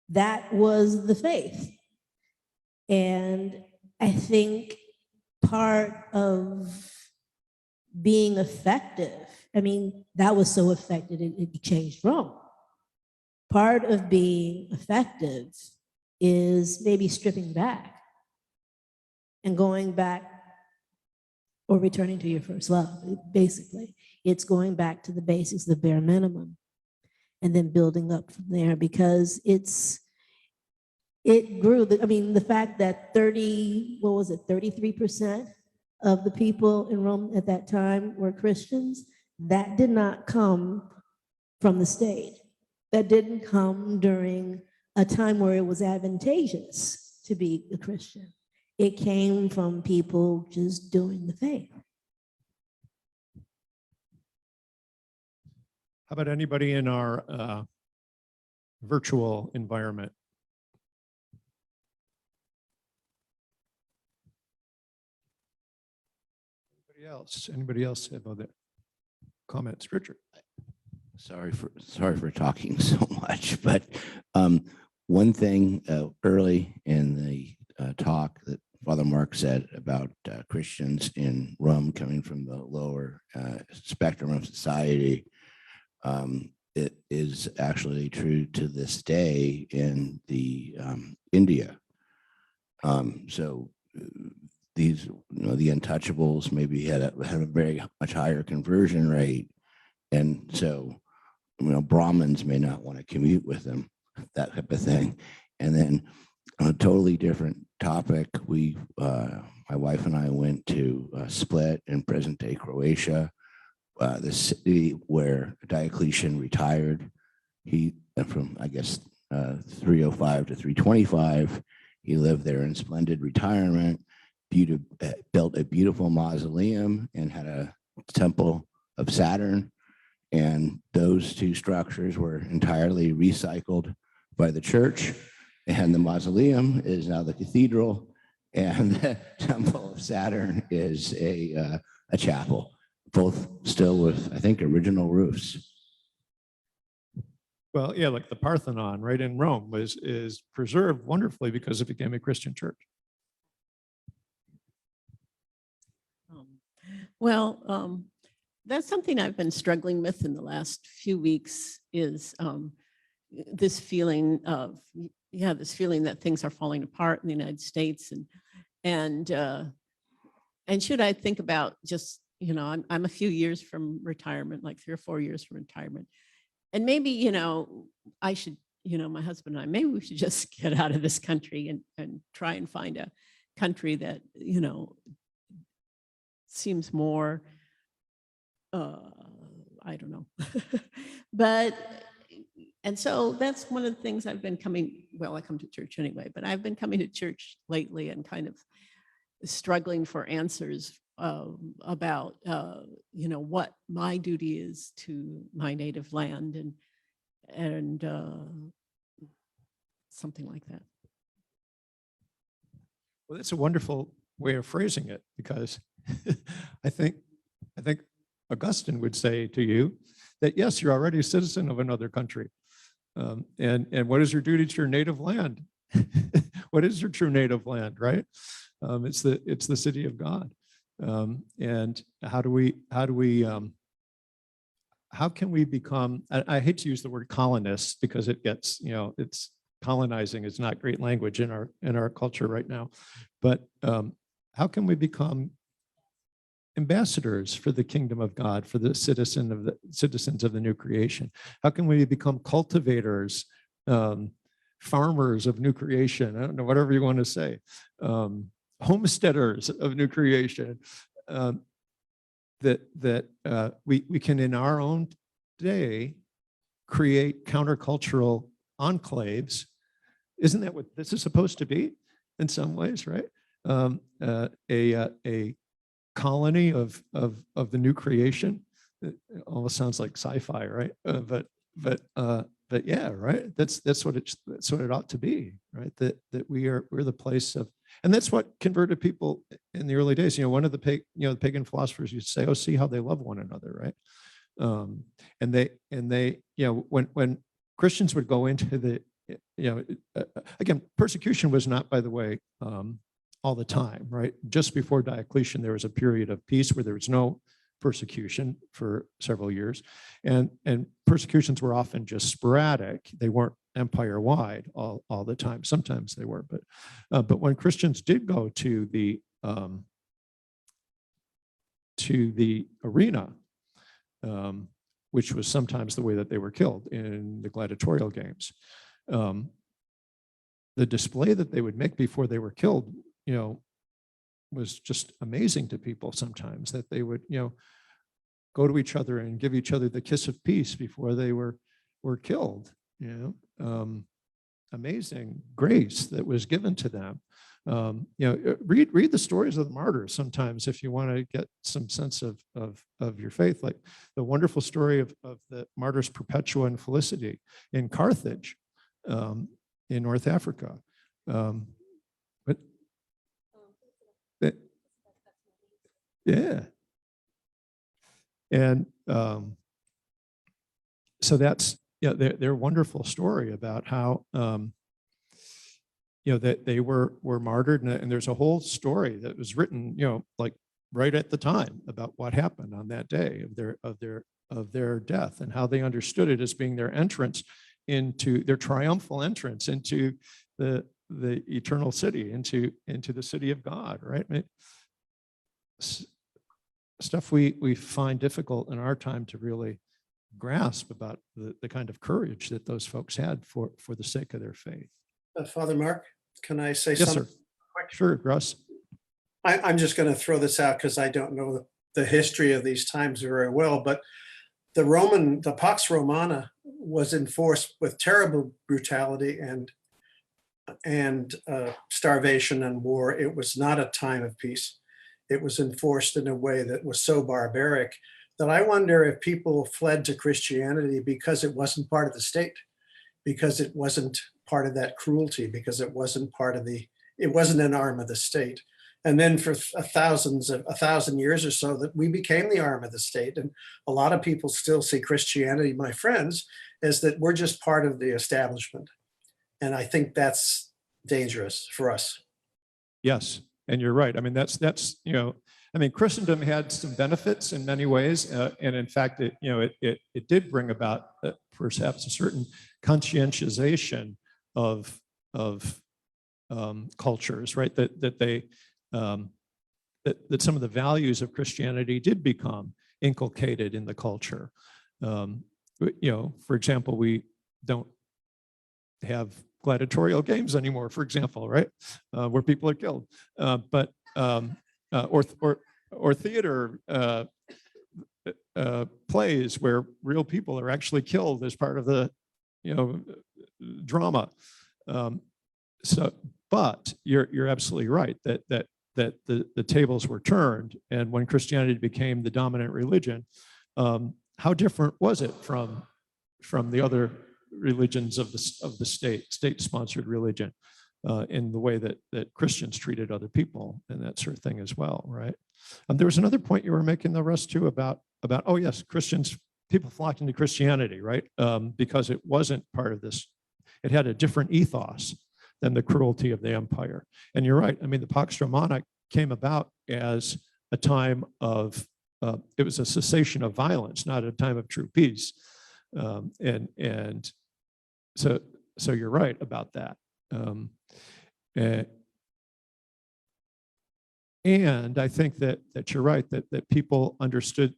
That was the faith. And I think part of being effective. I mean, that was so effective, it changed Rome. Part of being effective is maybe stripping back and going back or returning to your first love. Basically, it's going back to the basics, the bare minimum, and then building up from there, because it grew. I mean, the fact that 33% of the people in Rome at that time were Christians, that did not come from the state. That didn't come during a time where it was advantageous to be a Christian. It came from people just doing the faith. How about anybody in our virtual environment? Anybody else have other comments? Richard? Sorry for talking so much, but one thing early in the talk that Father Mark said about Christians in Rome coming from the lower spectrum of society, it is actually true to this day in the India. So these, the untouchables maybe had a very much higher conversion rate, and so Brahmins may not want to commute with them, that type of thing. And then on a totally different topic, my wife and I went to Split in present-day Croatia, the city where Diocletian retired. He, from, I guess, 305 to 325, he lived there in splendid retirement, built a beautiful mausoleum, and had a temple of Saturn. And those two structures were entirely recycled by the church. And the mausoleum is now the cathedral, and the temple of Saturn is a chapel, both still with, I think, original roofs. Well, yeah, like the Parthenon, right, in Rome is preserved wonderfully because it became a Christian church. That's something I've been struggling with in the last few weeks, is this feeling that things are falling apart in the United States, and should I think about just, I'm a few years from retirement, like 3 or 4 years from retirement, and maybe I should, my husband and I, maybe we should just get out of this country and try and find a country that seems more, I don't know. And so that's one of the things I've been coming, I come to church anyway, but I've been coming to church lately and kind of struggling for answers about, what my duty is to my native land and something like that. Well, that's a wonderful way of phrasing it, because I think Augustine would say to you that, yes, you're already a citizen of another country. And what is your duty to your native land? What is your true native land, right? It's the city of God. And how can we become, I hate to use the word colonists because it gets, it's colonizing is not great language in our culture right now, but how can we become ambassadors for the kingdom of God, for the citizens of the new creation? How can we become cultivators, farmers of new creation? I don't know, whatever you want to say, homesteaders of new creation, that we can in our own day create countercultural enclaves. Isn't that what this is supposed to be in some ways, right? A colony of the new creation. It almost sounds like sci-fi, right? But yeah, right. That's what it ought to be, right? That we're the place of, and that's what converted people in the early days. One of the the pagan philosophers used to say, "Oh, see how they love one another," right? And they when Christians would go into the again, persecution was not, by the way, all the time, right? Just before Diocletian, there was a period of peace where there was no persecution for several years. And persecutions were often just sporadic. They weren't empire-wide all the time. Sometimes they were, but when Christians did go to the arena, which was sometimes the way that they were killed in the gladiatorial games, the display that they would make before they were killed, was just amazing to people sometimes, that they would, go to each other and give each other the kiss of peace before they were killed, amazing grace that was given to them. Read the stories of the martyrs sometimes if you want to get some sense of your faith, like the wonderful story of the martyrs Perpetua and Felicity in Carthage, in North Africa. Yeah. And so that's, their wonderful story about how, that they were martyred, and there's a whole story that was written, like right at the time about what happened on that day of their death, and how they understood it as being their entrance into their triumphal entrance into the eternal city, into the city of God, right? I mean, stuff we find difficult in our time to really grasp about the kind of courage that those folks had for the sake of their faith. Father Mark, can I say Yes, something? sir. Sure, Russ. I'm just going to throw this out because I don't know the history of these times very well, but the Pax Romana was enforced with terrible brutality and starvation and war. It was not a time of peace. It was enforced in a way that was so barbaric that I wonder if people fled to Christianity because it wasn't part of the state, because it wasn't part of that cruelty, because it wasn't it wasn't an arm of the state. And then for a thousand years or so, that we became the arm of the state. And a lot of people still see Christianity, my friends, as that we're just part of the establishment. And I think that's dangerous for us. Yes, and you're right. I mean, that's Christendom had some benefits in many ways, and in fact, it did bring about perhaps a certain conscientization of cultures, right? That some of the values of Christianity did become inculcated in the culture. For example, we don't have gladiatorial games anymore, for example, right? Where people are killed, or theater plays where real people are actually killed as part of the drama. But you're absolutely right that the tables were turned, and when Christianity became the dominant religion, how different was it from the other religions of the state-sponsored religion, in the way that Christians treated other people and that sort of thing as well, right? There was another point you were making, the rest too, about oh yes, people flocked into Christianity, right? Because it wasn't part of this. It had a different ethos than the cruelty of the empire. And you're right. I mean, the Pax Romana came about as a time of it was a cessation of violence, not a time of true peace. And so you're right about that. And I think that you're right, that people understood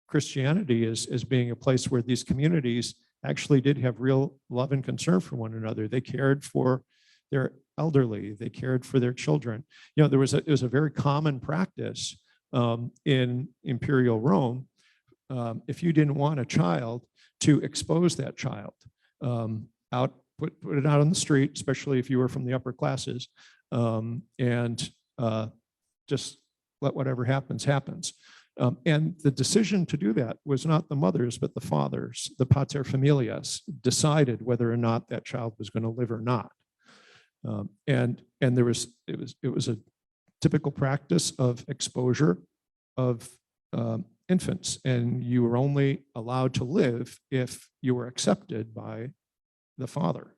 Christianity as being a place where these communities actually did have real love and concern for one another. They cared for their elderly, they cared for their children. It was a very common practice in imperial Rome, if you didn't want a child, to expose that child out, put it out on the street, especially if you were from the upper classes, and just let whatever happens. And the decision to do that was not the mothers, but the fathers. The pater familias decided whether or not that child was going to live or not. And it was a typical practice of exposure of infants, and you were only allowed to live if you were accepted by the father.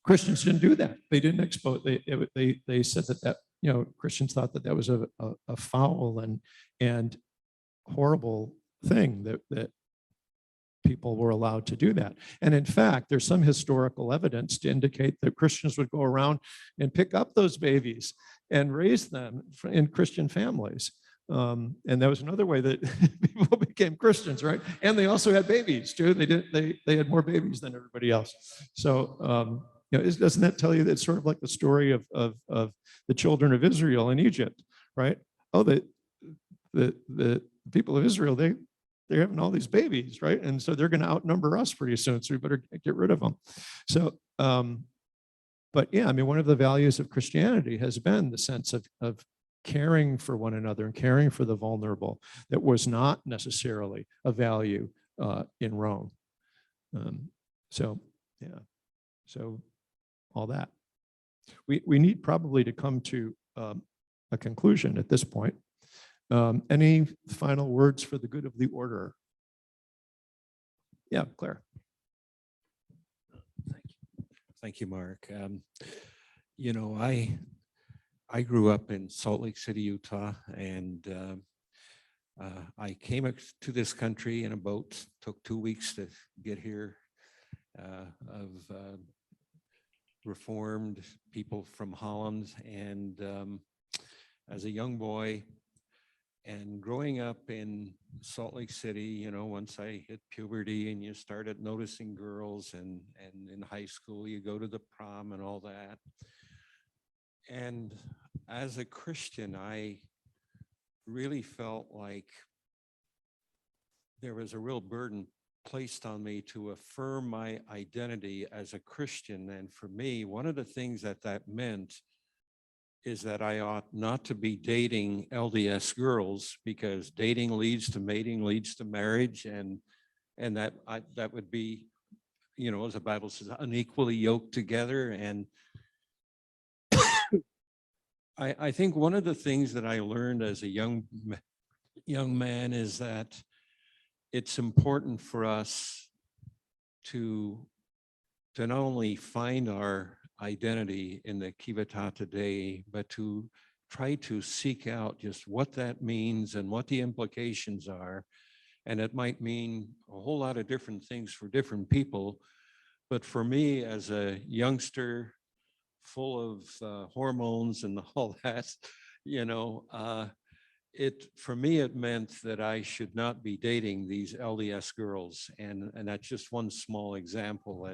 Christians didn't do that. They didn't expose. They said that Christians thought that that was a foul and horrible thing that people were allowed to do that. And in fact, there's some historical evidence to indicate that Christians would go around and pick up those babies and raise them in Christian families. And that was another way that people became Christians, right? And they also had babies too. They had more babies than everybody else. So, doesn't that tell you that it's sort of like the story of the children of Israel in Egypt, right? Oh, the people of Israel, they're having all these babies, right? And so they're going to outnumber us pretty soon. So we better get rid of them. So, but yeah, I mean, one of the values of Christianity has been the sense of caring for one another and caring for the vulnerable that was not necessarily a value in Rome. So, yeah, so all that. We need probably to come to a conclusion at this point. Any final words for the good of the order? Yeah, Claire. Thank you, Mark. I grew up in Salt Lake City, Utah, and I came to this country in a boat. Took 2 weeks to get here. Of Reformed people from Holland, and as a young boy. And growing up in Salt Lake City, once I hit puberty and you started noticing girls, and in high school, you go to the prom and all that. And as a Christian, I really felt like there was a real burden placed on me to affirm my identity as a Christian. And for me, one of the things that meant is that I ought not to be dating LDS girls, because dating leads to mating, leads to marriage, and that would be, as the Bible says, unequally yoked together. And I think one of the things that I learned as a young man is that it's important for us to not only find our identity in the Civitate Dei, but to try to seek out just what that means and what the implications are. And it might mean a whole lot of different things for different people. But for me, as a youngster full of hormones and all that, for me, it meant that I should not be dating these LDS girls. And that's just one small example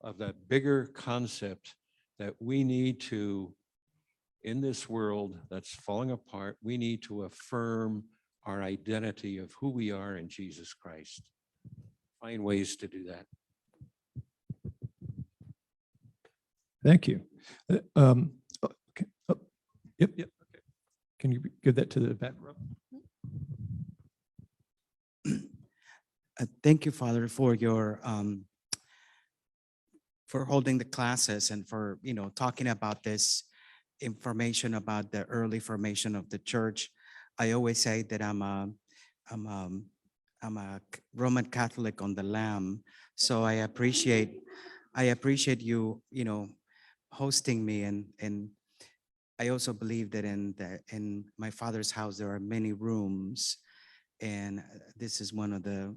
of that bigger concept that we need to, in this world that's falling apart, we need to affirm our identity of who we are in Jesus Christ. Find ways to do that. Thank you. Okay. Oh, yep. Okay. Can you give that to the back row? Thank you, Father, for your for holding the classes and for talking about this information about the early formation of the church. I always say that I'm a Roman Catholic on the lamb, so I appreciate you hosting me, and I also believe that in my Father's house there are many rooms, and this is one of the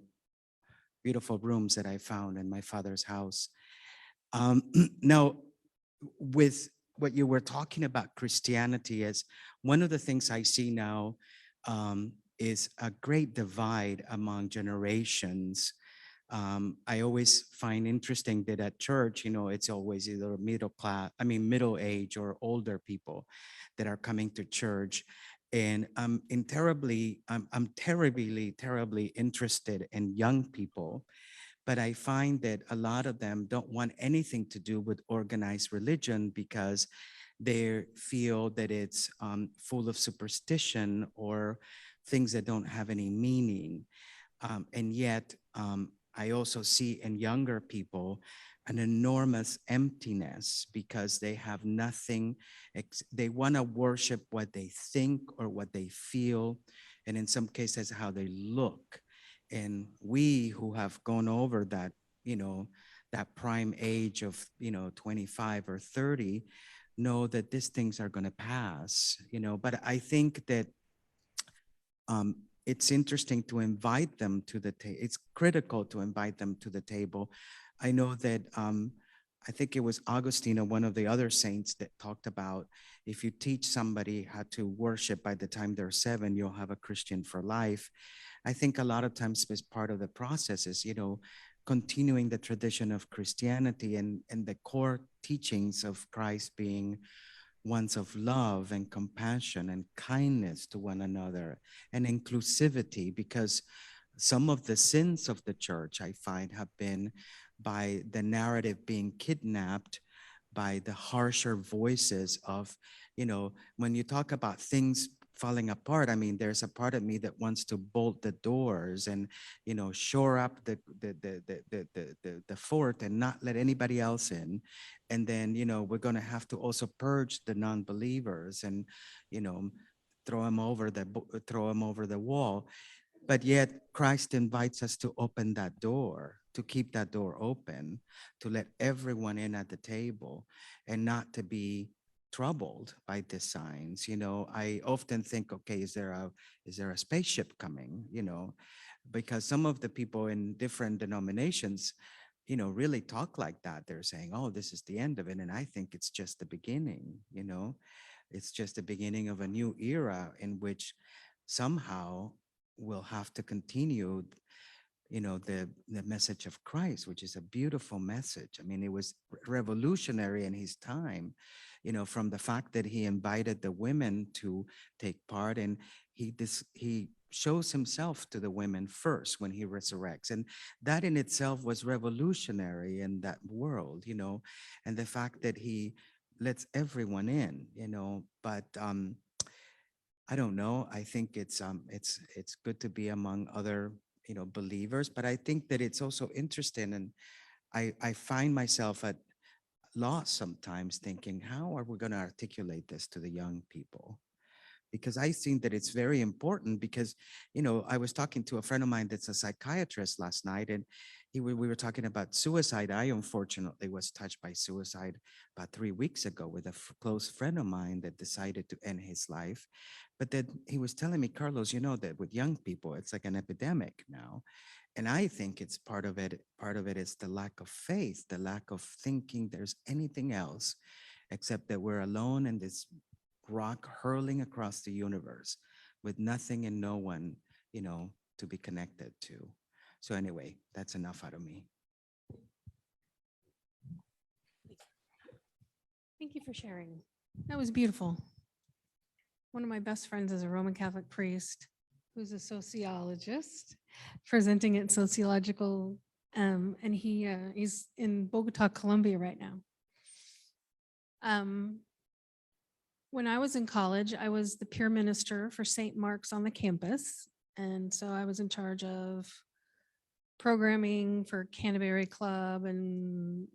beautiful rooms that I found in my Father's house. Now, with what you were talking about Christianity, as one of the things I see now is a great divide among generations. I always find interesting that at church, it's always either middle age or older people that are coming to church. And I'm terribly interested in young people. But I find that a lot of them don't want anything to do with organized religion because they feel that it's full of superstition or things that don't have any meaning. And yet, I also see in younger people an enormous emptiness because they have nothing. They want to worship what they think or what they feel, and in some cases, how they look. And we who have gone over that, that prime age of, 25 or 30, know that these things are going to pass, but I think that it's interesting to invite them to the table. It's critical to invite them to the table. I know that I think it was Augustine or one of the other saints that talked about if you teach somebody how to worship by the time they're 7, you'll have a Christian for life. I think a lot of times as part of the process is, continuing the tradition of Christianity and the core teachings of Christ being ones of love and compassion and kindness to one another and inclusivity, because some of the sins of the church, I find, have been by the narrative being kidnapped by the harsher voices of, when you talk about things falling apart, I mean, there's a part of me that wants to bolt the doors and, shore up the fort and not let anybody else in. And then, we're going to have to also purge the non-believers and, throw them over the wall. But yet Christ invites us to open that door, to keep that door open, to let everyone in at the table and not to be troubled by the signs. I often think, okay, is there a spaceship coming? Because some of the people in different denominations, really talk like that. They're saying, oh, this is the end of it. And I think it's just the beginning, it's just the beginning of a new era in which somehow we'll have to continue, the message of Christ, which is a beautiful message. I mean, it was revolutionary in his time, from the fact that he invited the women to take part, and he shows himself to the women first when he resurrects. And that in itself was revolutionary in that world, and the fact that he lets everyone in, but I don't know. I think it's good to be among other, believers, but I think that it's also interesting, and I find myself at loss sometimes thinking, how are we going to articulate this to the young people? Because I think that it's very important because, I was talking to a friend of mine that's a psychiatrist last night, and we were talking about suicide. I unfortunately was touched by suicide about 3 weeks ago with a close friend of mine that decided to end his life. But then he was telling me, Carlos, that with young people, it's like an epidemic now. And I think it's part of it is the lack of faith, the lack of thinking there's anything else except that we're alone in this rock hurling across the universe with nothing and no one, to be connected to. So anyway, that's enough out of me. Thank you for sharing. That was beautiful. One of my best friends is a Roman Catholic priest who's a sociologist presenting at sociological, and he's in Bogota, Colombia right now. When I was in college, I was the peer minister for St. Mark's on the campus. And so I was in charge of programming for Canterbury Club and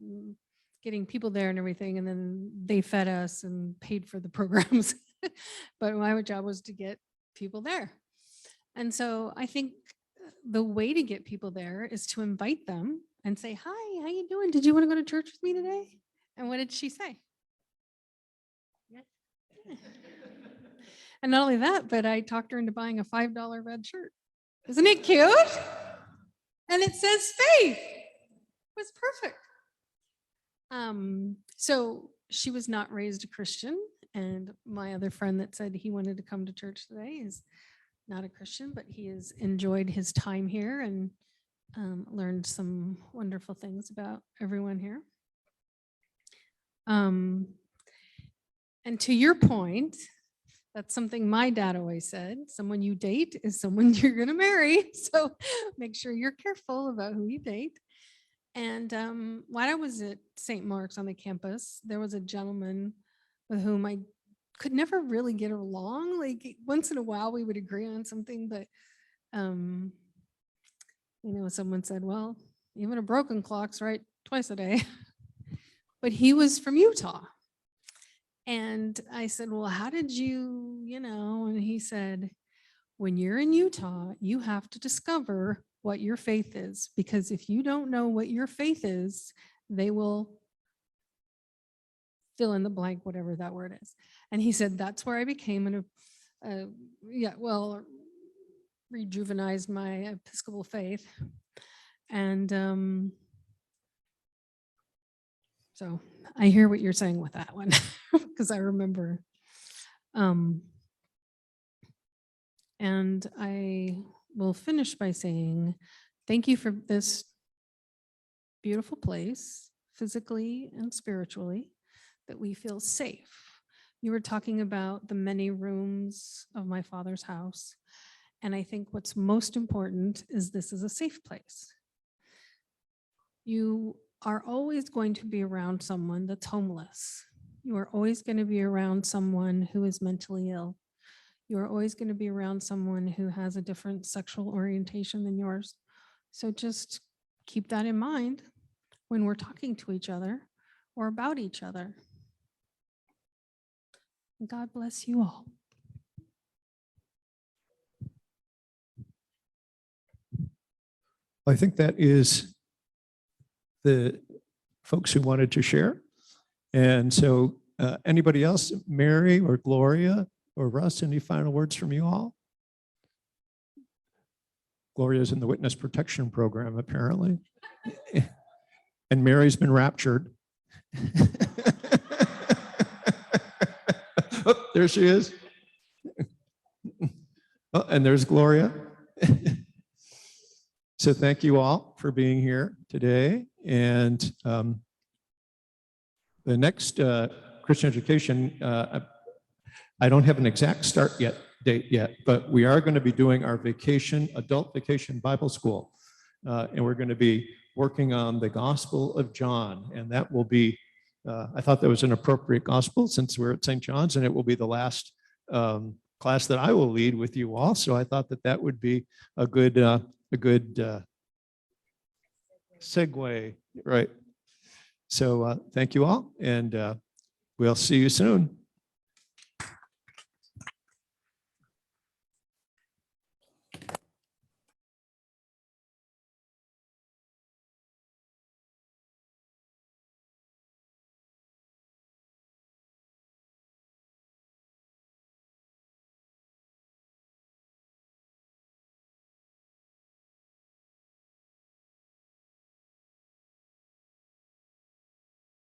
getting people there and everything. And then they fed us and paid for the programs. But my job was to get people there. And so I think the way to get people there is to invite them and say, hi, how you doing? Did you want to go to church with me today? And what did she say? And not only that, but I talked her into buying a $5 red shirt. Isn't it cute? And it says faith. It was perfect. So she was not raised a Christian. And my other friend that said he wanted to come to church today is not a Christian, but he has enjoyed his time here and learned some wonderful things about everyone here. And to your point, that's something my dad always said. Someone you date is someone you're going to marry. So make sure you're careful about who you date. And while I was at St. Mark's on the campus, there was a gentleman with whom I could never really get along. Like once in a while we would agree on something, but someone said, well, even a broken clock's right twice a day. But he was from Utah. And I said, well, how did you, and he said, when you're in Utah, you have to discover what your faith is, because if you don't know what your faith is, they will fill in the blank, whatever that word is. And he said, that's where I became rejuvenized my Episcopal faith. And so I hear what you're saying with that one, because I remember. And I will finish by saying, thank you for this beautiful place, physically and spiritually, that we feel safe. You were talking about the many rooms of my father's house. And I think what's most important is this is a safe place. You are always going to be around someone that's homeless. You are always going to be around someone who is mentally ill. You are always going to be around someone who has a different sexual orientation than yours. So just keep that in mind when we're talking to each other or about each other. God bless you all. I think that is the folks who wanted to share. And so anybody else, Mary or Gloria or Russ, any final words from you all? Gloria's in the witness protection program, apparently. And Mary's been raptured. Oh, there she is. Oh, and there's Gloria. So thank you all for being here today. And the next Christian education, I don't have an exact start date yet, but we are going to be doing our adult vacation Bible school. And we're going to be working on the Gospel of John. And that will be, I thought that was an appropriate gospel since we're at St. John's, and it will be the last class that I will lead with you all. So I thought that that would be a good segue, right? So thank you all, and we'll see you soon.